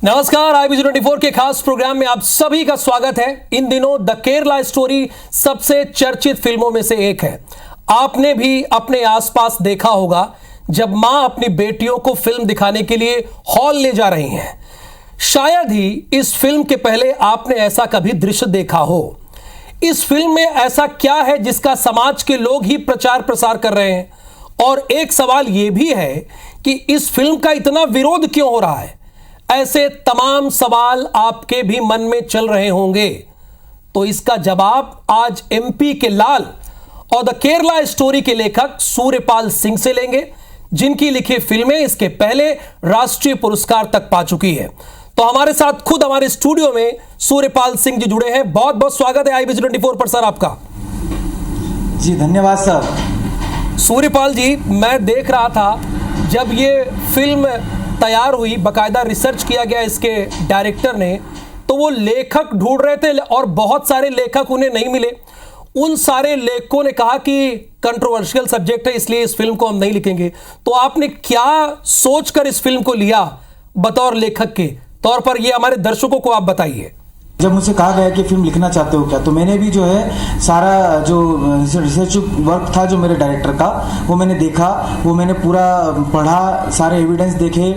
नमस्कार, IBC24 के खास प्रोग्राम में आप सभी का स्वागत है। इन दिनों द केरला स्टोरी सबसे चर्चित फिल्मों में से एक है। आपने भी अपने आसपास देखा होगा जब मां अपनी बेटियों को फिल्म दिखाने के लिए हॉल ले जा रही हैं। शायद ही इस फिल्म के पहले आपने ऐसा कभी दृश्य देखा हो। इस फिल्म में ऐसा क्या है जिसका समाज के लोग ही प्रचार प्रसार कर रहे हैं? और एक सवाल यह भी है कि इस फिल्म का इतना विरोध क्यों हो रहा है? ऐसे तमाम सवाल आपके भी मन में चल रहे होंगे, तो इसका जवाब आज MP के लाल और द केरला स्टोरी के लेखक सूर्यपाल सिंह से लेंगे, जिनकी लिखी फिल्में इसके पहले राष्ट्रीय पुरस्कार तक पा चुकी है। तो हमारे साथ खुद हमारे स्टूडियो में सूर्यपाल सिंह जी जुड़े हैं। बहुत बहुत स्वागत है IBC24 पर सर आपका। जी धन्यवाद सर। सूर्यपाल जी, मैं देख रहा था जब ये फिल्म तैयार हुई, बकायदा रिसर्च किया गया इसके डायरेक्टर ने, तो वो लेखक ढूंढ रहे थे और बहुत सारे लेखक उन्हें नहीं मिले। उन सारे लेखकों ने कहा कि कंट्रोवर्शियल सब्जेक्ट है, इसलिए इस फिल्म को हम नहीं लिखेंगे। तो आपने क्या सोचकर इस फिल्म को लिया बतौर लेखक के तौर पर, ये हमारे दर्शकों को आप बताइए। जब मुझसे कहा गया कि फिल्म लिखना चाहते हो क्या, तो मैंने भी जो है सारा जो रिसर्च वर्क था जो मेरे डायरेक्टर का, वो मैंने देखा, वो मैंने पूरा पढ़ा, सारे एविडेंस देखे।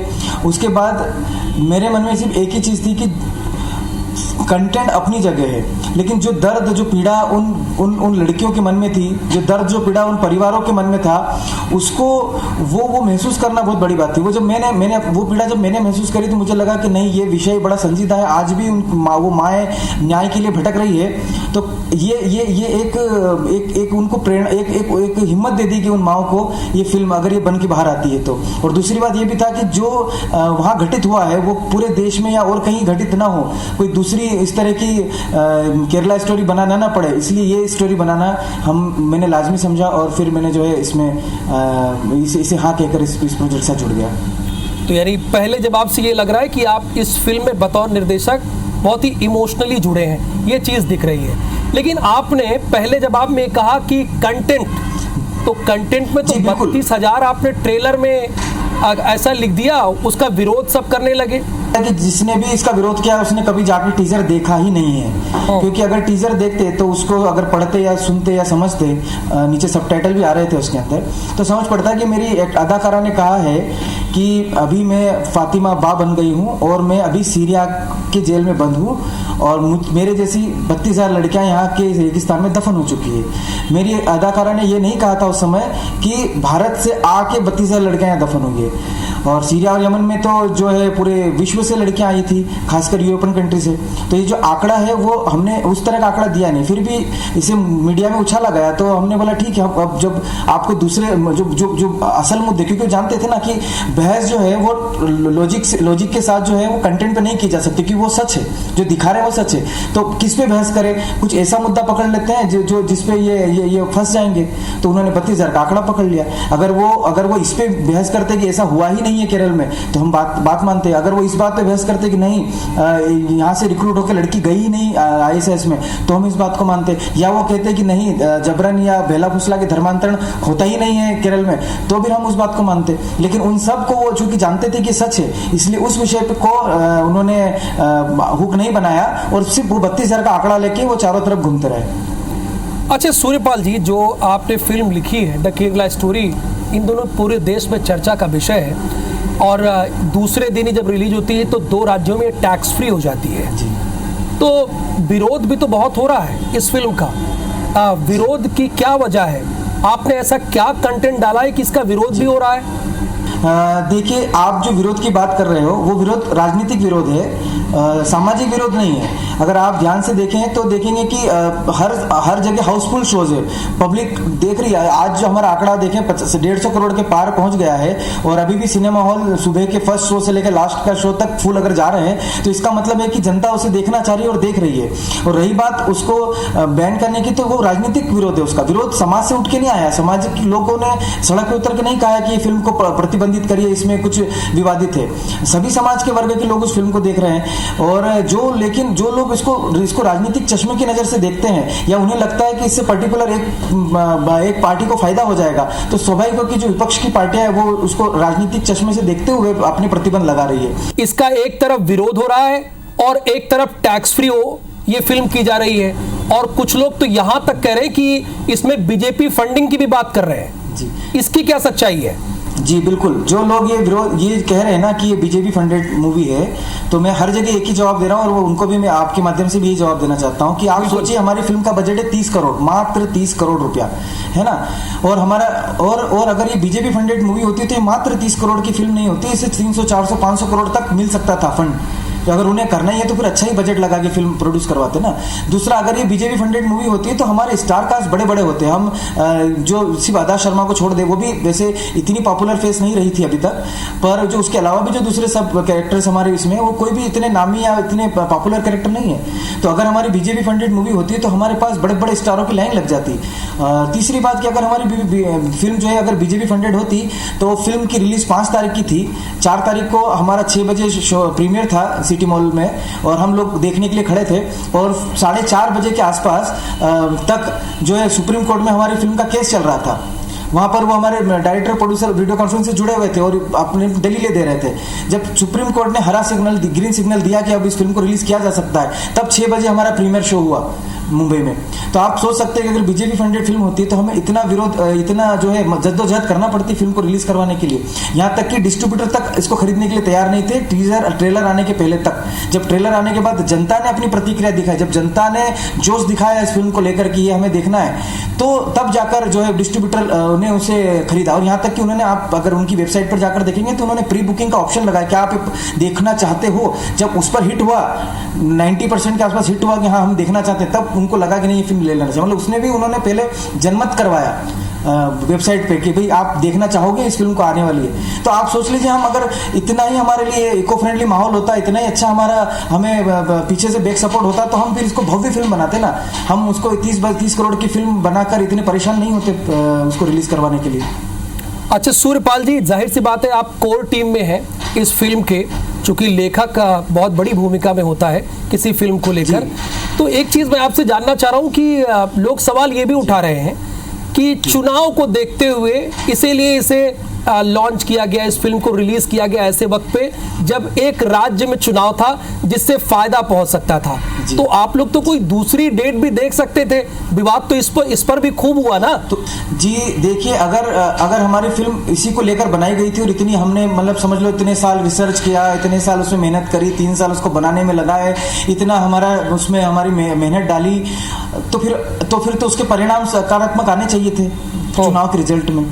उसके बाद मेरे मन में सिर्फ एक ही चीज़ थी कि कंटेंट अपनी जगह है, लेकिन जो दर्द जो पीड़ा उन लड़कियों के मन में थी, जो दर्द जो पीड़ा उन परिवारों के मन में था, उसको वो महसूस करना बहुत बड़ी बात थी। वो जब मैंने वो पीड़ा जब मैंने महसूस करी तो मुझे लगा कि नहीं, ये विषय बड़ा संजीदा है। आज भी वो माएँ न्याय के लिए भटक रही है, तो ये एक उनको प्रेरणा, एक हिम्मत दे दी कि उन माओं को ये फिल्म अगर ये बन के बाहर आती है तो। और दूसरी बात ये भी था कि जो वहाँ घटित हुआ है वो पूरे देश में या और कहीं घटित ना हो, कोई दूसरी इस तरह की केरला स्टोरी बनाना ना पड़े, इसलिए ये स्टोरी बनाना मैंने लाजमी समझा। और फिर मैंने जो है इसमें इसे हाँ कहकर इस प्रोजेक्ट से जुड़ गया। तो यानी पहले जब आपसे ये लग रहा है कि आप इस फिल्म में बतौर निर्देशक बहुत ही इमोशनली जुड़े हैं, ये चीज़ दिख रही है। लेकिन आपने पहले जब आप में कहा कि कंटेंट, तो कंटेंट में तो 32,000 आपने ट्रेलर में ऐसा लिख दिया, उसका विरोध सब करने लगे कि जिसने भी इसका विरोध किया उसने कभी जाकर टीजर देखा ही नहीं है। क्योंकि अगर टीजर देखते तो उसको अगर पढ़ते या सुनते या समझते, नीचे सबटाइटल भी आ रहे थे उसके अंदर, तो समझ पड़ता है कि मेरी एक अदाकारा ने कहा है कि अभी मैं फातिमा बा बन गई हूँ और मैं अभी सीरिया के जेल में बंद हूँ और मेरे जैसी 32,000 लड़कियाँ यहाँ के रेगिस्तान में दफन हो चुकी है। मेरी अदाकारा ने ये नहीं कहा था उस समय कि भारत से आके 32,000 लड़कियाँ यहाँ दफन हुई है। और सीरिया और यमन में तो जो है पूरे विश्व से लड़कियां आई थी, खासकर यूरोपियन कंट्री से। तो ये जो आंकड़ा है वो हमने उस तरह का आंकड़ा दिया नहीं, फिर भी इसे मीडिया में उछाला गया। तो हमने बोला ठीक है, अब जब आपको दूसरे जो असल मुद्दे, क्योंकि जानते थे ना कि बहस जो है वो लॉजिक के साथ जो है वो कंटेंट पे नहीं की जा सकती, क्योंकि वो सच है, जो दिखा रहे हैं वो सच है। तो किस पे बहस करें, कुछ ऐसा मुद्दा पकड़ लेते हैं जो जिसपे ये फंस जाएंगे। तो उन्होंने 32,000 का आंकड़ा पकड़ लिया। अगर वो इस पे बहस करते कि ऐसा हुआ ही नहीं है केरल में, तो हम बात मानते हैं। अगर वो इस बात पे बहस करते कि नहीं, यहाँ से रिक्रूट होकर लड़की गई ही नहीं ISS में, तो हम इस बात को मानते। या वो कहते कि नहीं, जबरन या बेला फुसला के धर्मांतरण होता ही नहीं है केरल में, तो भी हम उस बात को मानते। लेकिन उन सब को वो चूंकि जानते थे कि सच है, इसलिए उस विषय पे को उन्होंने हुक नहीं बनाया और सिर्फ वो 32,000 का आंकड़ा लेके वो चारों तरफ घूमते रहे। अच्छा सूर्यपाल जी, जो आपने फिल्म लिखी है द केरला स्टोरी, इन दोनों पूरे देश में चर्चा का विषय है और दूसरे दिन ही जब रिलीज होती है तो 2 राज्यों में टैक्स फ्री हो जाती है जी। तो विरोध भी तो बहुत हो रहा है इस फिल्म का। विरोध की क्या वजह है? आपने ऐसा क्या कंटेंट डाला है कि इसका विरोध भी हो रहा है? देखिए, आप जो विरोध की बात कर रहे हो वो विरोध राजनीतिक विरोध है, सामाजिक विरोध नहीं है। अगर आप ध्यान से देखें तो देखेंगे कि हर जगह हाउसफुल शोज है, पब्लिक देख रही है। आज जो हमारा आंकड़ा देखें 150 करोड़ के पार पहुंच गया है और अभी भी सिनेमा हॉल सुबह के फर्स्ट शो से लेकर लास्ट का शो तक फुल अगर जा रहे हैं, तो इसका मतलब है कि जनता उसे देखना चाह रही है और देख रही है। और रही बात उसको बैन करने की, तो वो राजनीतिक विरोध है। उसका विरोध समाज से उठ के नहीं आया। समाज के लोगों ने सड़क पर उतर के नहीं कहा कि फिल्म को प्रतिबंध प्रतिबंधित करिए, इसमें कुछ विवादित है। सभी समाज के वर्ग के लोग उस फिल्म को देख रहे हैं, और लेकिन जो लोग इसको राजनीतिक चश्मे की नज़र से देखते हैं, या उन्हें लगता है कि इससे पर्टिकुलर एक पार्टी को फायदा हो जाएगा, तो स्वाभाविक है कि जो विपक्ष की पार्टियां है वो उसको राजनीतिक चश्मे से देखते हुए अपने प्रतिबंध लगा रही है। इसका एक तरफ विरोध हो रहा है और एक तरफ टैक्स फ्री हो ये फिल्म की जा रही है, और कुछ लोग तो यहां तक कह रहे हैं कि इसमें बीजेपी फंडिंग की भी बात कर रहे हैं जी। इसकी क्या सच्चाई है? जी बिल्कुल, जो लोग ये कह रहे हैं ना कि ये बीजेपी फंडेड मूवी है, तो मैं हर जगह एक ही जवाब दे रहा हूँ, और उनको भी मैं आपके माध्यम से भी यही जवाब देना चाहता हूँ कि आप सोचिए, हमारी फिल्म का बजट है 30 करोड़, मात्र 30 करोड़ रुपया, है ना। और हमारा और अगर ये बीजेपी फंडेड मूवी होती तो ये मात्र 30 करोड़ की फिल्म नहीं होती, इसे 300 400 500 करोड़ तक मिल सकता था फंड। तो अगर उन्हें करना ही है तो फिर अच्छा ही बजट लगा के फिल्म प्रोड्यूस करवाते ना। दूसरा, अगर ये बीजेपी फंडेड मूवी होती है तो हमारे स्टार कास्ट बड़े बड़े होते हैं। हम जो सिर्फ आदा शर्मा को छोड़ दे, वो भी वैसे इतनी पॉपुलर फेस नहीं रही थी अभी तक, पर जो उसके अलावा भी जो दूसरे सब कैरेक्टर्स हमारे इसमें, वो कोई भी इतने नामी या इतने पॉपुलर कैरेक्टर नहीं है। तो अगर हमारी बीजेपी फंडेड मूवी होती है तो हमारे पास बड़े बड़े स्टारों की लाइन लग जाती। तीसरी बात कि अगर हमारी फिल्म जो है अगर बीजेपी फंडेड होती तो फिल्म की रिलीज 5 तारीख की थी, 4 तारीख को हमारा 6 बजे प्रीमियर था सिटी मॉल में, और हम लोग देखने के लिए खड़े थे, और 4:30 बजे के आसपास तक जो है सुप्रीम कोर्ट में हमारी फिल्म का केस चल रहा था। वहाँ पर वो हमारे डायरेक्टर प्रोड्यूसर वीडियो कॉन्फ्रेंस से जुड़े हुए थे और अपने दलीलें दे रहे थे। जब सुप्रीम कोर्ट ने ग्रीन सिग्नल दिया कि अब इस फिल्म को रिलीज किया जा सकता है, तब 6 बजे हमारा प्रीमियर शो हुआ मुंबई में। तो आप सोच सकते हैं कि अगर बीजेपी फंडेड फिल्म होती तो हमें इतना जो है जद्दोजहद करना पड़ती फिल्म को रिलीज करवाने के लिए। यहाँ तक कि डिस्ट्रीब्यूटर तक इसको खरीदने के लिए तैयार नहीं थे, ट्रेलर आने के पहले तक। जब ट्रेलर आने के बाद जनता ने अपनी प्रतिक्रिया दिखाई, जब जनता ने जोश दिखाया इस फिल्म को लेकर कि ये हमें देखना है, तो तब जाकर जो है डिस्ट्रीब्यूटर ने उसे खरीदा। और यहाँ तक कि उन्होंने, आप अगर उनकी वेबसाइट पर जाकर देखेंगे तो उन्होंने प्री बुकिंग का ऑप्शन लगाया कि आप देखना चाहते हो। जब उस पर हिट हुआ, 90% के आसपास हिट हुआ कि हाँ हम देखना चाहते हैं, तब उनको लगा कि नहीं ये फिल्म ले लेना चाहिए। मतलब उन्होंने पहले जनमत करवाया वेबसाइट पे कि भाई आप देखना चाहोगे इस फिल्म को, आने वाली है। तो आप सोच लीजिए, हम अगर इतना ही हमारे लिए इको फ्रेंडली माहौल होता, इतना ही अच्छा हमें पीछे से बैक सपोर्ट होता, तो हम फिर इसको भव्य फिल्म बनाते ना। हम उसको 30 करोड़ की फिल्म बनाकर इतने परेशान नहीं होते उसको रिलीज करवाने के लिए। अच्छा सूर्यपाल जी, जाहिर सी बात है आप कोर टीम में हैं इस फिल्म के, चूंकि लेखक का बहुत बड़ी भूमिका में होता है किसी फिल्म को लेकर। तो एक चीज मैं आपसे जानना चाह रहा हूं कि लोग सवाल ये भी उठा रहे हैं कि चुनाव को देखते हुए इसीलिए इसे लॉन्च किया गया, इस फिल्म को रिलीज किया गया ऐसे वक्त पे जब एक राज्य में चुनाव था जिससे फायदा पहुंच सकता था। तो आप लोग तो कोई दूसरी डेट भी देख सकते थे। विवाद तो इस पर भी खूब हुआ ना। तो जी देखिए, अगर हमारी फिल्म इसी को लेकर बनाई गई थी और इतनी हमने मतलब समझ लो इतने साल रिसर्च किया, इतने साल उसमें मेहनत करी, 3 साल उसको बनाने में लगाए, इतना उसमें हमारी मेहनत डाली, तो फिर उसके परिणाम सकारात्मक आने चाहिए थे चुनाव के रिजल्ट में।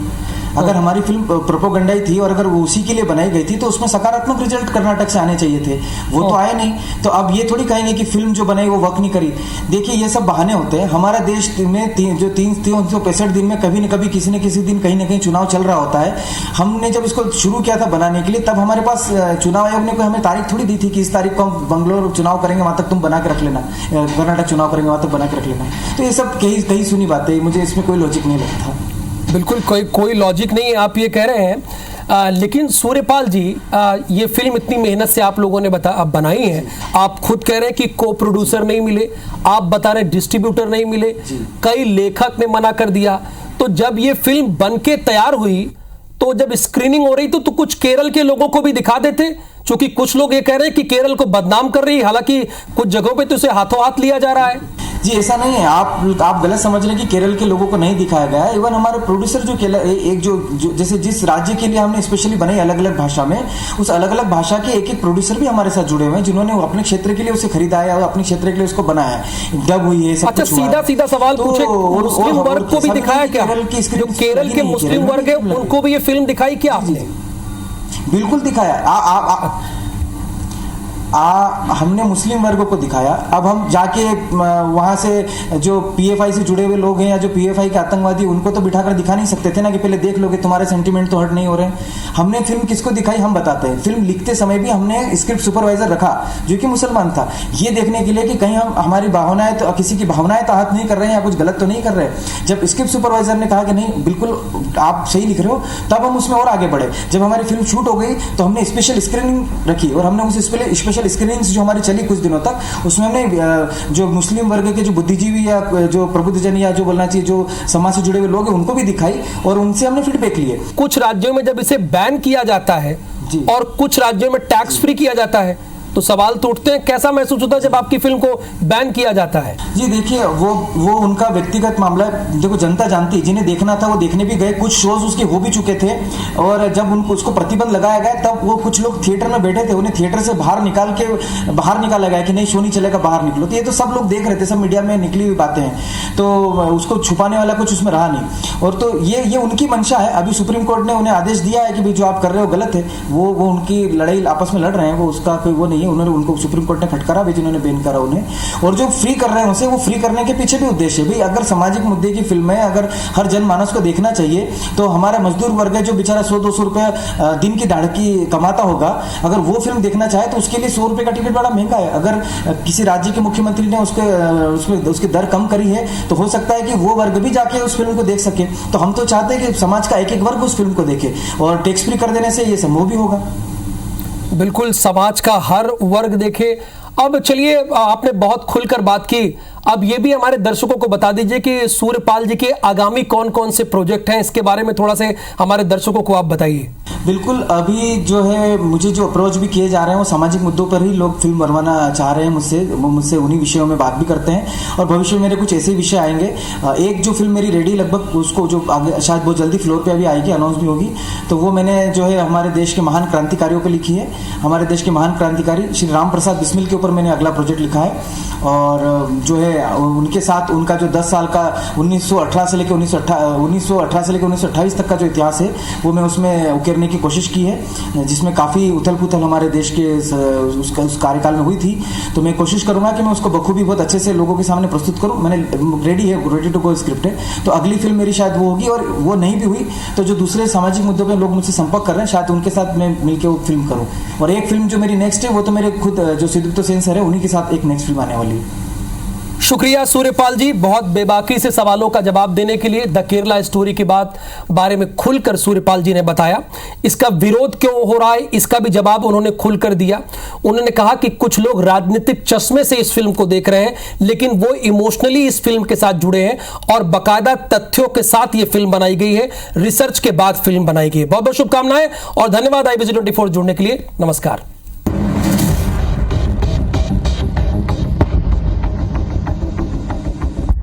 अगर हमारी फिल्म प्रोपोगंडाई थी और अगर वो उसी के लिए बनाई गई थी तो उसमें सकारात्मक रिजल्ट कर्नाटक से आने चाहिए थे, वो तो आए नहीं। तो अब ये थोड़ी कहेंगे कि फिल्म जो बनाई वो वर्क नहीं करी। देखिए ये सब बहाने होते हैं। हमारा देश में 365 दिन में कभी न कभी किसी न किसी दिन कहीं ना कहीं चुनाव चल रहा होता है। हमने जब इसको शुरू किया था बनाने के लिए, तब हमारे पास चुनाव आयोग ने कोई हमें तारीख थोड़ी दी थी कि इस तारीख को हम बंगलोर चुनाव करेंगे, वहां तक तुम बना के रख लेना, कर्नाटक चुनाव करेंगे वहां तक बना के रख लेना। तो ये सब कहीं सुनी बातें, मुझे इसमें कोई लॉजिक नहीं लगता। बिल्कुल कोई लॉजिक नहीं है, आप ये कह रहे हैं। लेकिन सूर्यपाल जी, ये फिल्म इतनी मेहनत से आप लोगों ने बनाई है, आप खुद कह रहे हैं कि को प्रोड्यूसर नहीं मिले, आप बता रहे डिस्ट्रीब्यूटर नहीं मिले, कई लेखक ने मना कर दिया। तो जब ये फिल्म बन के तैयार हुई, तो जब स्क्रीनिंग हो रही तो कुछ केरल के लोगों को भी दिखा देते, क्योंकि कुछ लोग ये कह रहे हैं कि केरल को बदनाम कर रही है, हालांकि कुछ जगहों पे तो इसे हाथों हाथ लिया जा रहा है। जी ऐसा नहीं है, आप गलत समझ रहे हैं कि केरल के लोगों को नहीं दिखाया गया है। इवन हमारे प्रोड्यूसर जो जैसे जिस राज्य के लिए हमने स्पेशली बनाई अलग अलग भाषा में, उस अलग अलग भाषा के एक प्रोड्यूसर भी हमारे साथ जुड़े हुए हैं, जिन्होंने अपने क्षेत्र के लिए उसे खरीदा है और अपने क्षेत्र के लिए उसको बनाया है, डब हुई है, सब अच्छा सीधा सवाल पूछे, मुस्लिम वर्ग को भी दिखाया क्या? जो केरल के मुस्लिम वर्ग है उनको भी ये फिल्म दिखाई क्या आपने? बिल्कुल दिखाया। हमने मुस्लिम वर्ग को दिखाया। अब हम जाके वहां से जो पीएफआई से जुड़े हुए लोग हैं या जो पीएफआई के आतंकवादी, उनको तो बिठाकर दिखा नहीं सकते थे ना कि पहले देख लोगे, तुम्हारे सेंटीमेंट तो हर्ट नहीं हो रहे हैं। हमने फिल्म किसको दिखाई, हम बताते हैं। फिल्म लिखते समय भी हमने स्क्रिप्ट सुपरवाइजर रखा जो कि मुसलमान था, ये देखने के लिए कि कहीं हम हमारी भावनाएं, तो किसी की भावनाएं तो आहत नहीं कर रहे हैं या कुछ गलत तो नहीं कर रहे। जब स्क्रिप्ट सुपरवाइजर ने कहा कि नहीं बिल्कुल आप सही लिख रहे हो, तब हम उसमें और आगे बढ़े। जब हमारी फिल्म शूट हो गई तो हमने स्पेशल स्क्रीनिंग रखी और हमने उस स्पेशल स्क्रीनिंग्स जो हमारी चली कुछ दिनों तक, उसमें हमने जो मुस्लिम वर्ग के जो बुद्धिजीवी या जो प्रबुद्धजन या जो बोलना चाहिए जो समाज से जुड़े हुए लोग हैं उनको भी दिखाई और उनसे हमने फीडबैक लिए। कुछ राज्यों में जब इसे बैन किया जाता है और कुछ राज्यों में टैक्स फ्री किया जाता है तो सवाल तो उठते हैं, कैसा महसूस होता है जब आपकी फिल्म को बैन किया जाता है? जी देखिए, वो उनका व्यक्तिगत मामला है। देखो जनता जानती है, जिन्हें देखना था वो देखने भी गए, कुछ शोज उसके हो भी चुके थे और जब उनको उसको प्रतिबंध लगाया गया तब वो कुछ लोग थिएटर में बैठे थे, उन्हें थिएटर से बाहर निकाला गया कि नहीं शो नहीं चलेगा, बाहर निकलो। तो ये तो सब लोग देख रहे थे, सब मीडिया में निकली हुई बातें हैं, तो उसको छुपाने वाला कुछ उसमें रहा नहीं। और तो ये उनकी मंशा है। अभी सुप्रीम कोर्ट ने उन्हें आदेश दिया है कि भाई जो आप कर रहे हो गलत है। वो उनकी लड़ाई आपस में लड़ रहे हैं, वो उसका कोई वो नहीं है। उन्होंने उनको सुप्रीम कोर्ट ने फटकारा भी जिन्होंने बैन करा उन्हें। और जो फ्री कर रहे हैं उसे, वो फ्री करने के पीछे भी उद्देश्य है। भाई अगर सामाजिक मुद्दे की फिल्म है, अगर हर जनमानस को देखना चाहिए, तो हमारा मजदूर वर्ग है जो बेचारा 100-200 रुपए दिन की दाढ़की कमाता होगा, अगर वो फिल्म देखना चाहे तो उसके लिए 100 रुपए का टिकट बड़ा महंगा है। अगर किसी राज्य के मुख्यमंत्री ने उसकी दर कम करी है तो हो सकता है कि वो वर्ग भी जाके उस फिल्म को देख सके। तो हम तो चाहते हैं कि समाज का एक वर्ग उस फिल्म को देखे और टैक्स फ्री कर देने से ये संभव भी होगा। बिल्कुल, समाज का हर वर्ग देखे। अब चलिए, आपने बहुत खुलकर बात की, अब ये भी हमारे दर्शकों को बता दीजिए कि सूर्यपाल जी के आगामी कौन कौन से प्रोजेक्ट हैं, इसके बारे में थोड़ा से हमारे दर्शकों को आप बताइए। बिल्कुल, अभी जो है मुझे जो अप्रोच भी किए जा रहे हैं वो सामाजिक मुद्दों पर ही लोग फिल्म बनवाना चाह रहे हैं मुझसे उन्हीं विषयों में बात भी करते हैं और भविष्य में मेरे कुछ ऐसे विषय आएंगे। एक जो फिल्म मेरी रेडी लगभग उसको जो आगे शायद बहुत जल्दी फ्लोर पे अभी आएगी, अनाउंस भी होगी, तो वो मैंने जो है हमारे देश के महान क्रांतिकारियों पर लिखी है। हमारे देश के महान क्रांतिकारी श्री राम प्रसाद बिस्मिल के ऊपर मैंने अगला प्रोजेक्ट लिखा है और जो है उनके साथ उनका जो 10 साल का 1918 से लेकर 1928 तक का जो इतिहास है वो मैं उसमें उकेरने की कोशिश की है, जिसमें काफ़ी उथल पुथल हमारे देश के उस कार्यकाल में हुई थी। तो मैं कोशिश करूंगा कि मैं उसको बखूबी बहुत अच्छे से लोगों के सामने प्रस्तुत करूं। मैंने रेडी टू गो स्क्रिप्ट है, तो अगली फिल्म मेरी शायद वो होगी और वो नहीं भी हुई तो जो दूसरे सामाजिक मुद्दों पर लोग मुझसे संपर्क कर रहे हैं शायद उनके साथ मैं मिलकर वो फिल्म करूँ। और एक फिल्म जो मेरी नेक्स्ट है वो तो मेरे खुद जो सिद्धुक्त सेन सर है उन्हीं के साथ एक नेक्स्ट फिल्म आने वाली है। शुक्रिया सूर्यपाल जी, बहुत बेबाकी से सवालों का जवाब देने के लिए। द केरला स्टोरी की बारे में खुलकर सूर्यपाल जी ने बताया, इसका विरोध क्यों हो रहा है इसका भी जवाब उन्होंने खुलकर दिया। उन्होंने कहा कि कुछ लोग राजनीतिक चश्मे से इस फिल्म को देख रहे हैं, लेकिन वो इमोशनली इस फिल्म के साथ जुड़े हैं और बाकायदा तथ्यों के साथ ये फिल्म बनाई गई है, रिसर्च के बाद फिल्म बनाई गई है। बहुत बहुत शुभकामनाएं और धन्यवाद IBC24 जुड़ने के लिए। नमस्कार।